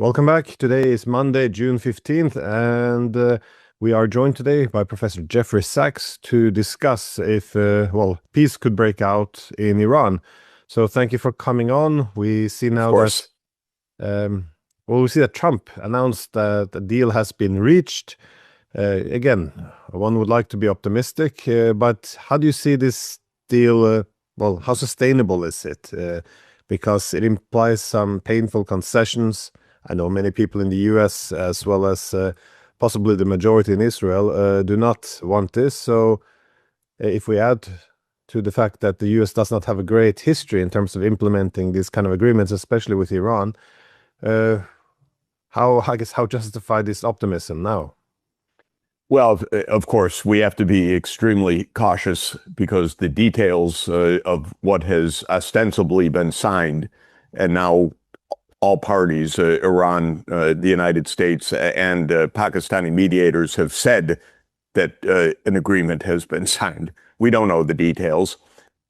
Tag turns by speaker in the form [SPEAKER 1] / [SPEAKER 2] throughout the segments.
[SPEAKER 1] Welcome back. Today is Monday, June 15th, and we are joined today by Professor Jeffrey Sachs to discuss if, peace could break out in Iran. So thank you for coming on. We see now that, we see that Trump announced that the deal has been reached. Again, one would like to be optimistic, but how do you see this deal? How sustainable is it? Because it implies some painful concessions. I know many people in the US, as well as possibly the majority in Israel, do not want this. So if we add to the fact that the US does not have a great history in terms of implementing these kind of agreements, especially with Iran, how justified is optimism now?
[SPEAKER 2] Well, of course, we have to be extremely cautious because the details of what has ostensibly been signed, and now all parties, Iran, the United States, and Pakistani mediators have said that an agreement has been signed. We don't know the details,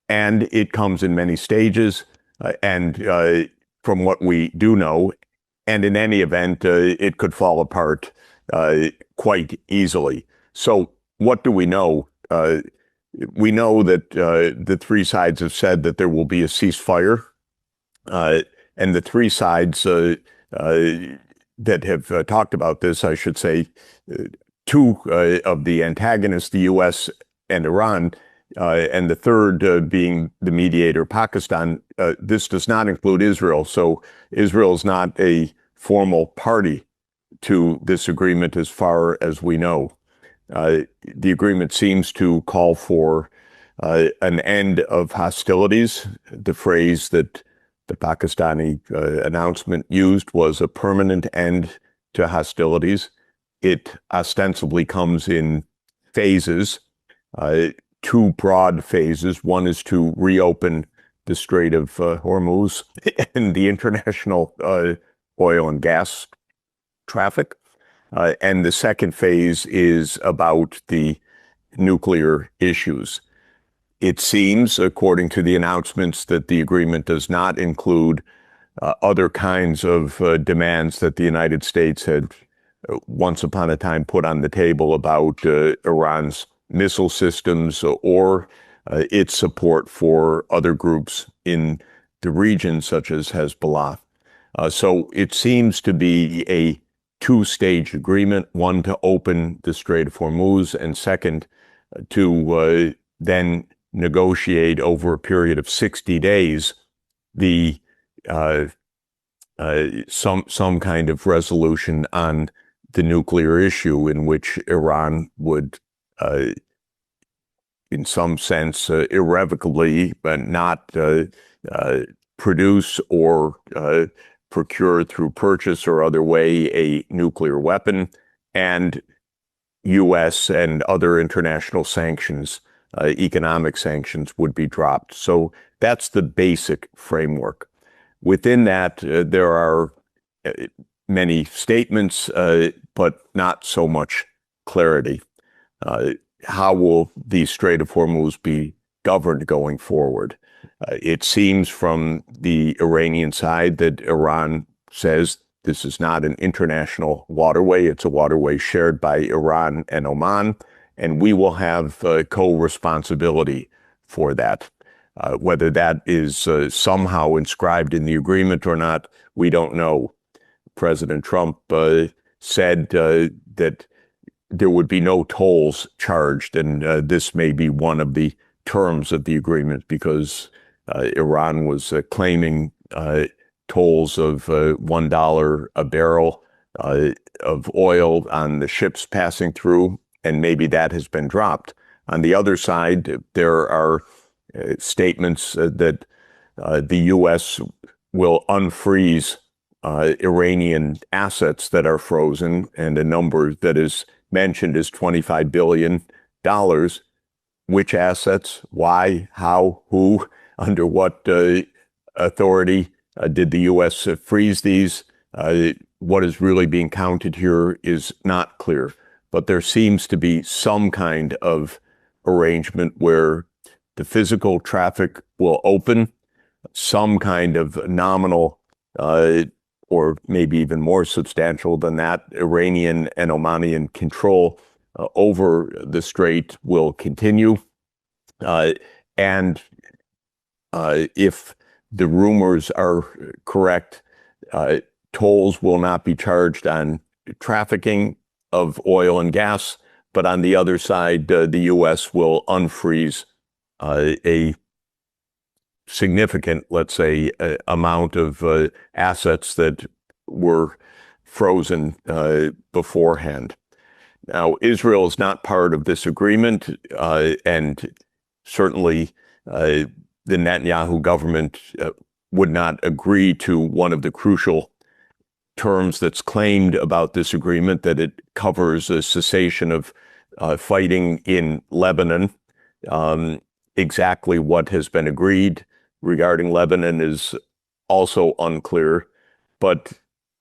[SPEAKER 2] and it comes in many stages, and from what we do know, and in any event, it could fall apart quite easily. So what do we know? We know that the three sides have said that there will be a ceasefire, and the three sides that have talked about this, I should say, two of the antagonists, the U.S. and Iran, and the third being the mediator, Pakistan. This does not include Israel. So Israel is not a formal party to this agreement as far as we know. The agreement seems to call for an end of hostilities. The phrase that the Pakistani announcement used was a permanent end to hostilities. It ostensibly comes in phases, two broad phases. One is to reopen the Strait of Hormuz and the international oil and gas traffic. And the second phase is about the nuclear issues. It seems, according to the announcements, that the agreement does not include other kinds of demands that the United States had once upon a time put on the table about Iran's missile systems or its support for other groups in the region, such as Hezbollah. So it seems to be a two-stage agreement, one to open the Strait of Hormuz, and second, to then negotiate over a period of 60 days the some kind of resolution on the nuclear issue, in which Iran would, in some sense, irrevocably, but not produce or procure through purchase or other way a nuclear weapon, and U.S. and other international sanctions, economic sanctions, would be dropped. So that's the basic framework. Within that, there are many statements, but not so much clarity. How will the Strait of Hormuz be governed going forward? It seems from the Iranian side that Iran says this is not an international waterway. It's a waterway shared by Iran and Oman, and we will have co-responsibility for that. Whether that is somehow inscribed in the agreement or not, we don't know. President Trump said that there would be no tolls charged, and this may be one of the terms of the agreement, because Iran was claiming tolls of $1 a barrel of oil on the ships passing through, and maybe that has been dropped. On the other side, there are statements that the U.S. will unfreeze Iranian assets that are frozen, and a number that is mentioned is $25 billion. Which assets? Why? How? Who? Under what authority did the U.S. freeze these? What is really being counted here is not clear. But there seems to be some kind of arrangement where the physical traffic will open, some kind of nominal or maybe even more substantial than that, Iranian and Omanian control over the Strait will continue. And if the rumors are correct, tolls will not be charged on trafficking of oil and gas, but on the other side, the U.S. will unfreeze a significant, let's say, amount of assets that were frozen beforehand. Now, Israel is not part of this agreement, and certainly the Netanyahu government would not agree to one of the crucial terms that's claimed about this agreement, that it covers a cessation of fighting in Lebanon. Exactly what has been agreed regarding Lebanon is also unclear. But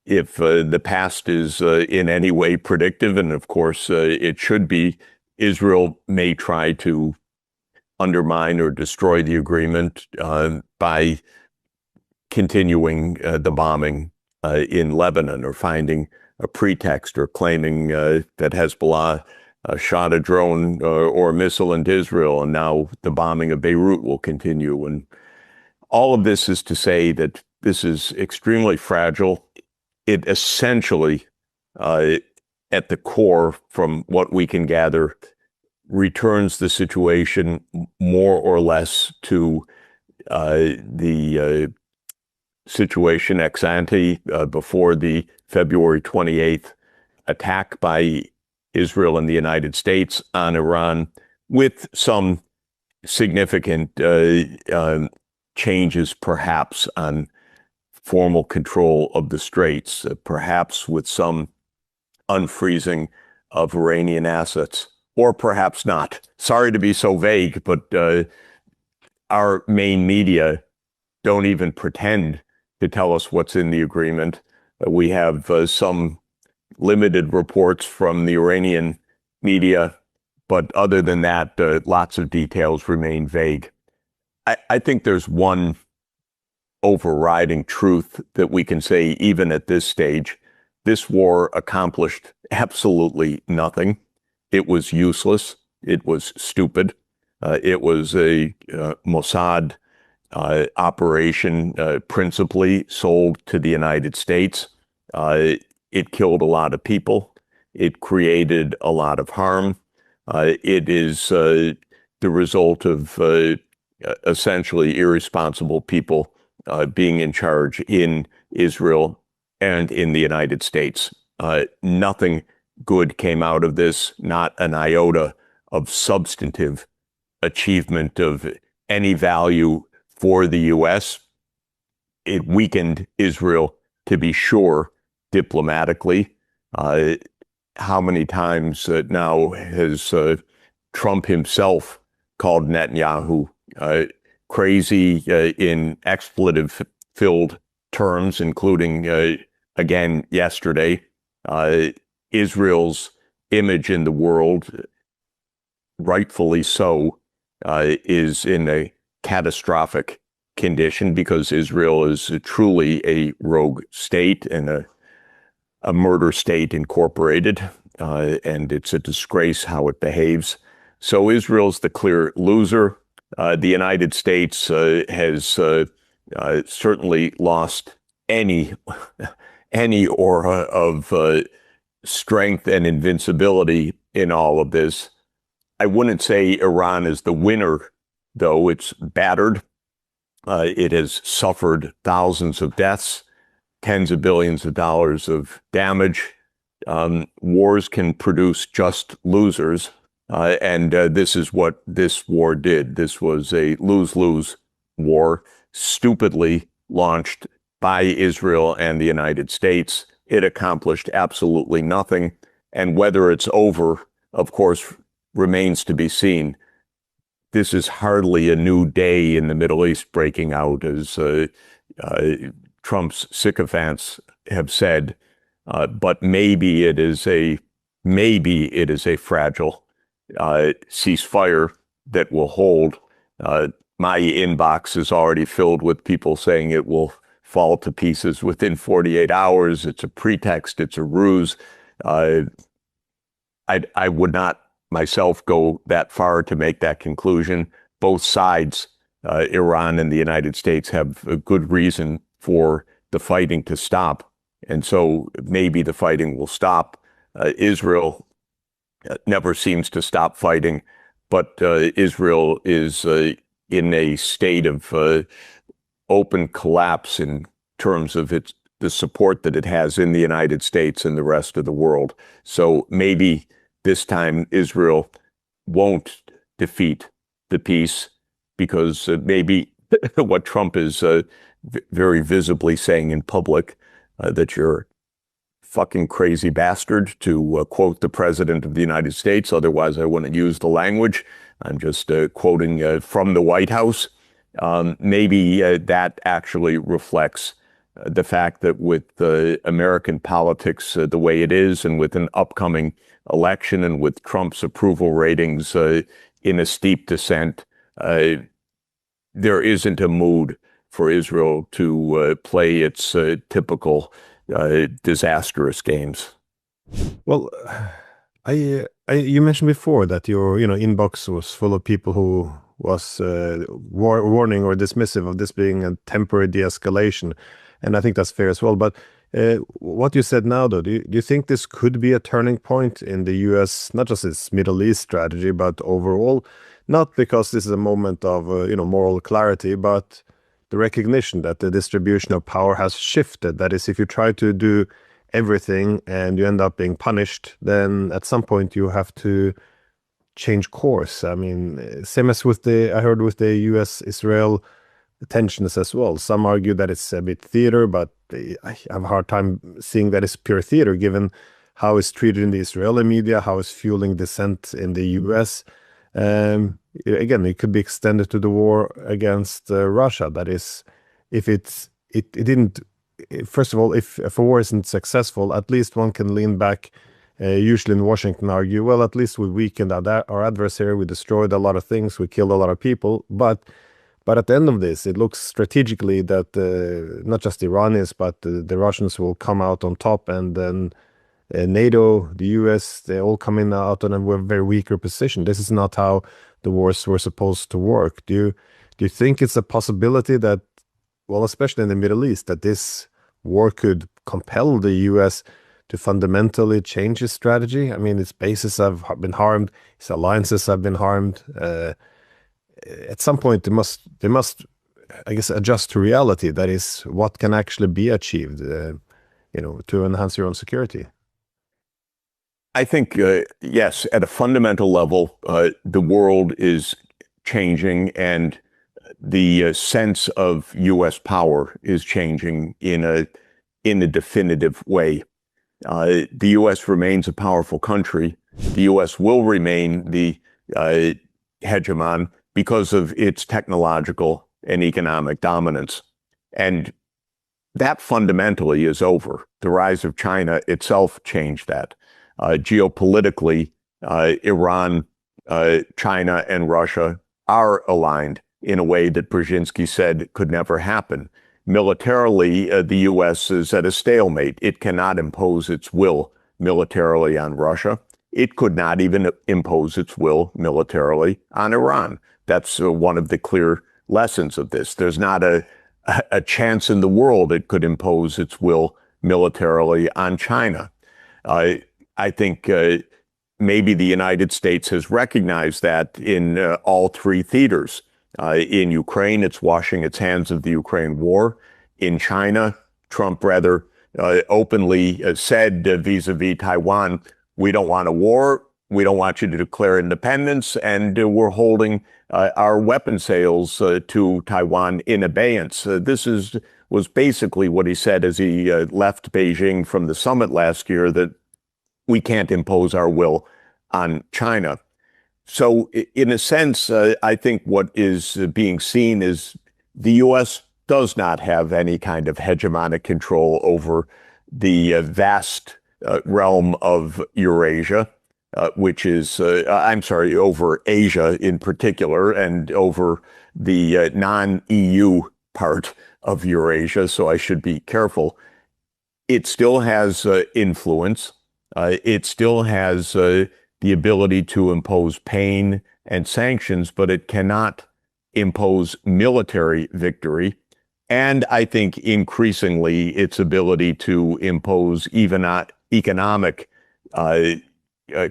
[SPEAKER 2] if the past is in any way predictive, and of course it should be, Israel may try to undermine or destroy the agreement by continuing the bombing in Lebanon, or finding a pretext, or claiming that Hezbollah shot a drone or a missile into Israel, and now the bombing of Beirut will continue. And all of this is to say that this is extremely fragile. It essentially, at the core, from what we can gather, returns the situation more or less to the situation ex ante before the February 28th attack by Israel and the United States on Iran, with some significant changes perhaps on formal control of the Straits, perhaps with some unfreezing of Iranian assets, or perhaps not. Sorry to be so vague, but our main media don't even pretend to tell us what's in the agreement. We have some limited reports from the Iranian media, but other than that, lots of details remain vague. I think there's one overriding truth that we can say, even at this stage: this war accomplished absolutely nothing. It was useless. It was stupid. It was a Mossad operation, principally sold to the United States. It killed a lot of people. It created a lot of harm. It is the result of essentially irresponsible people being in charge in Israel and in the United States. Nothing good came out of this, not an iota of substantive achievement of any value for the U.S. It weakened Israel, to be sure, diplomatically. How many times now has Trump himself called Netanyahu crazy in expletive-filled terms, including, again, yesterday? Israel's image in the world, rightfully so, is in a catastrophic condition, because Israel is truly a rogue state and a murder state incorporated, and it's a disgrace how it behaves. So Israel's the clear loser. The United States has certainly lost any aura of strength and invincibility in all of this. I wouldn't say Iran is the winner, though. It's battered. It has suffered thousands of deaths, tens of billions of dollars of damage. Wars can produce just losers, and this is what this war did. This was a lose-lose war, stupidly launched by Israel and the United States. It accomplished absolutely nothing, and whether it's over, of course, remains to be seen. This is hardly a new day in the Middle East breaking out, as Trump's sycophants have said. But maybe it is a fragile ceasefire that will hold. My inbox is already filled with people saying it will fall to pieces within 48 hours. It's a pretext. It's a ruse. I would not myself go that far to make that conclusion. Both sides, Iran and the United States, have a good reason for the fighting to stop. And so maybe the fighting will stop. Israel never seems to stop fighting, but Israel is in a state of open collapse in terms of the support that it has in the United States and the rest of the world. So maybe this time Israel won't defeat the peace, because maybe what Trump is very visibly saying in public, that you're fucking crazy bastard, to quote the President of the United States. Otherwise, I wouldn't use the language. I'm just quoting from the White House. Maybe that actually reflects the fact that with American politics the way it is, and with an upcoming election, and with Trump's approval ratings in a steep descent, there isn't a mood for Israel to play its typical disastrous games.
[SPEAKER 1] Well, you mentioned before that your inbox was full of people who was warning or dismissive of this being a temporary de-escalation, and I think that's fair as well. But what you said now, though, do you think this could be a turning point in the U.S., not just its Middle East strategy, but overall? Not because this is a moment of moral clarity, but the recognition that the distribution of power has shifted. That is, if you try to do everything and you end up being punished, then at some point you have to change course. I mean, same as I heard with the U.S.-Israel tensions as well. Some argue that it's a bit theater, but I have a hard time seeing that it's pure theater, given how it's treated in the Israeli media, how it's fueling dissent in the U.S. Again, it could be extended to the war against Russia. That is, if it didn't, first of all, if a war isn't successful, at least one can lean back, usually in Washington, argue, well, at least we weakened our adversary, we destroyed a lot of things, we killed a lot of people. But at the end of this, it looks strategically that not just the Iranians, but the Russians will come out on top, and then NATO, the US, they all come in out on a very weaker position. This is not how the wars were supposed to work. Do you think it's a possibility that, well, especially in the Middle East, that this war could compel the US to fundamentally change its strategy? I mean, its bases have been harmed, its alliances have been harmed. At some point, they must, I guess, adjust to reality. That is, what can actually be achieved, to enhance your own security.
[SPEAKER 2] I think, yes, at a fundamental level, the world is changing, and the sense of U.S. power is changing in a definitive way. The U.S. remains a powerful country. The U.S. will remain the hegemon because of its technological and economic dominance. And that fundamentally is over. The rise of China itself changed that. Geopolitically, Iran, China, and Russia are aligned in a way that Brzezinski said could never happen. Militarily, the U.S. is at a stalemate. It cannot impose its will militarily on Russia. It could not even impose its will militarily on Iran. That's one of the clear lessons of this. There's not a chance in the world it could impose its will militarily on China. I think maybe the United States has recognized that in all three theaters. In Ukraine, it's washing its hands of the Ukraine war. In China, Trump rather openly said vis-a-vis Taiwan, we don't want a war, we don't want you to declare independence, and we're holding our weapon sales to Taiwan in abeyance. This was basically what he said as he left Beijing from the summit last year, that we can't impose our will on China. So in a sense, I think what is being seen is the U.S. does not have any kind of hegemonic control over the vast realm of Eurasia, which is, over Asia in particular, and over the non-EU part of Eurasia, so I should be careful. It still has influence. It still has the ability to impose pain and sanctions, but it cannot impose military victory. And I think increasingly its ability to impose even economic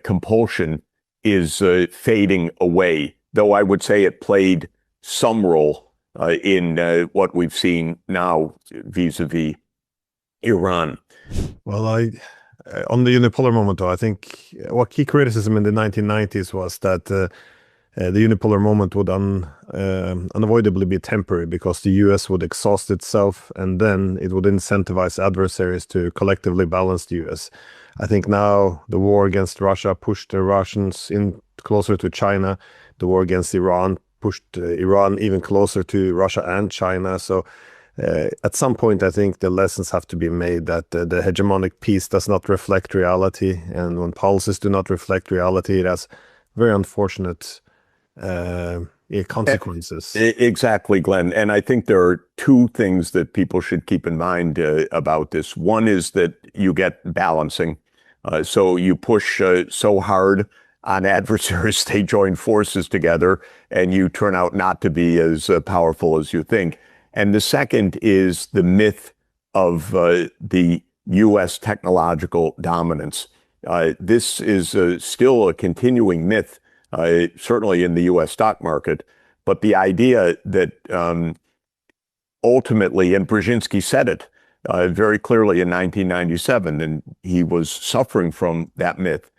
[SPEAKER 2] compulsion is fading away, though I would say it played some role in what we've seen now vis-a-vis Iran.
[SPEAKER 1] Well, on the unipolar moment, though, I think what key criticism in the 1990s was that the unipolar moment would unavoidably be temporary because the US would exhaust itself and then it would incentivize adversaries to collectively balance the US. I think now the war against Russia pushed the Russians in closer to China. The war against Iran pushed Iran even closer to Russia and China. So at some point, I think the lessons have to be made that the hegemonic peace does not reflect reality. And when policies do not reflect reality, it has very unfortunate consequences.
[SPEAKER 2] Exactly, Glenn. And I think there are two things that people should keep in mind about this. One is that you get balancing. So you push so hard on adversaries, they join forces together, and you turn out not to be as powerful as you think. And the second is the myth of the U.S. technological dominance. This is still a continuing myth, certainly in the U.S. stock market. But the idea that ultimately, and Brzezinski said it very clearly in 1997, and he was suffering from that myth,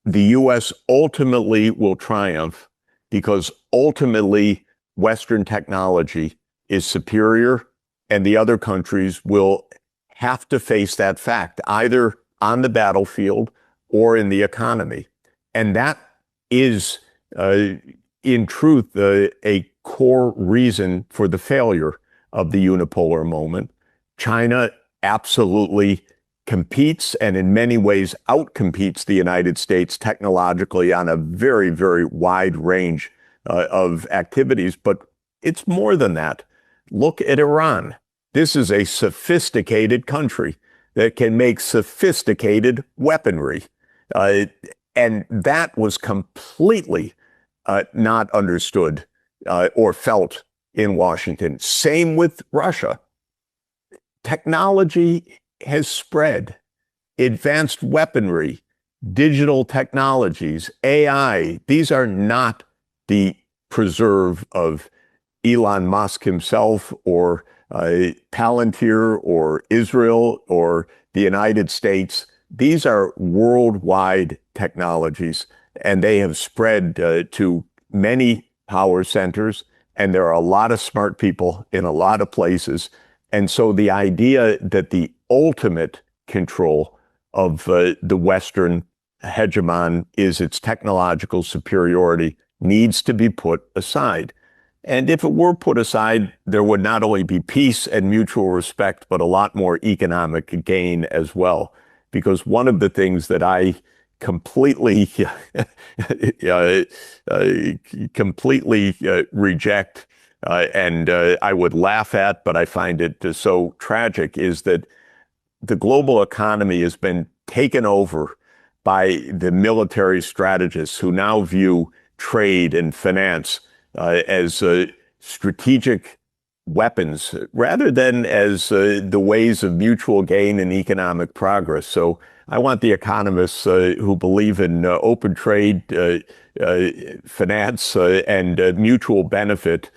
[SPEAKER 2] the U.S. ultimately will triumph because ultimately Western technology is superior, and the other countries will have to face that fact, either on the battlefield or in the economy. And that is, in truth, a core reason for the failure of the unipolar moment. China absolutely competes and in many ways outcompetes the United States technologically on a very, very wide range of activities. But it's more than that. Look at Iran. This is a sophisticated country that can make sophisticated weaponry. And that was completely not understood or felt in Washington. Same with Russia. Technology has spread. Advanced weaponry, digital technologies, AI, these are not the preserve of Elon Musk himself or Palantir or Israel or the United States. These are worldwide technologies, and they have spread to many power centers, and there are a lot of smart people in a lot of places. And so the idea that the ultimate control of the Western hegemon is its technological superiority needs to be put aside. And if it were put aside, there would not only be peace and mutual respect, but a lot more economic gain as well. Because one of the things that I completely reject and I would laugh at, but I find it so tragic, is that the global economy has been taken over by the military strategists who now view trade and finance as strategic weapons rather than as the ways of mutual gain and economic progress. So I want the economists who believe in open trade, finance, and mutual benefit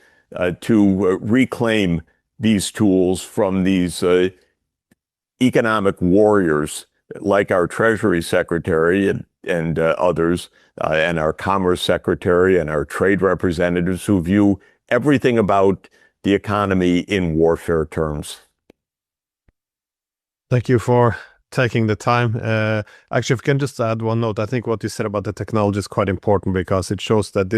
[SPEAKER 2] to reclaim these tools from these economic warriors like our Treasury Secretary and others, and our Commerce Secretary and our trade representatives who view everything about the economy in warfare terms.
[SPEAKER 1] Thank you for taking the time. Actually, if I can just add one note, I think what you said about the technology is quite important because it shows that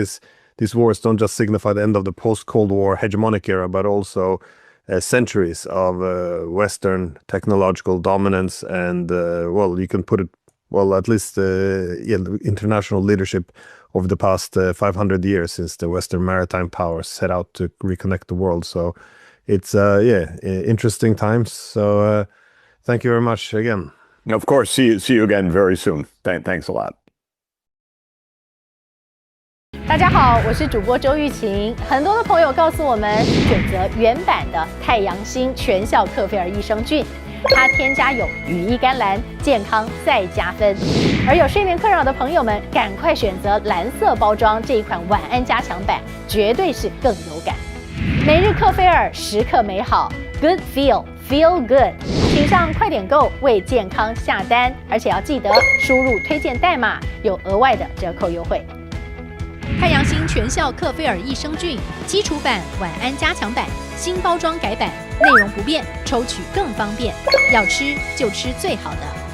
[SPEAKER 1] these wars don't just signify the end of the post-Cold War hegemonic era, but also centuries of Western technological dominance and, well, you can put it, well, at least international leadership over the past 500 years since the Western maritime powers set out to reconnect the world. So it's interesting times. So thank you very much again.
[SPEAKER 2] Of course, see you again very soon. Thanks a lot.
[SPEAKER 3] 大家好，我是主播周玉琴。很多的朋友告诉我们，选择原版的太阳星全效克菲尔益生菌，它添加有羽衣甘蓝，健康再加分。而有睡眠困扰的朋友们，赶快选择蓝色包装这一款晚安加强版，绝对是更有感。每日克菲尔，时刻美好 ，Good Feel Good， 请上快点购为健康下单，而且要记得输入推荐代码，有额外的折扣优惠。太阳星全效克菲尔益生菌基础版、晚安加强版新包装改版，内容不变，抽取更方便。要吃就吃最好的。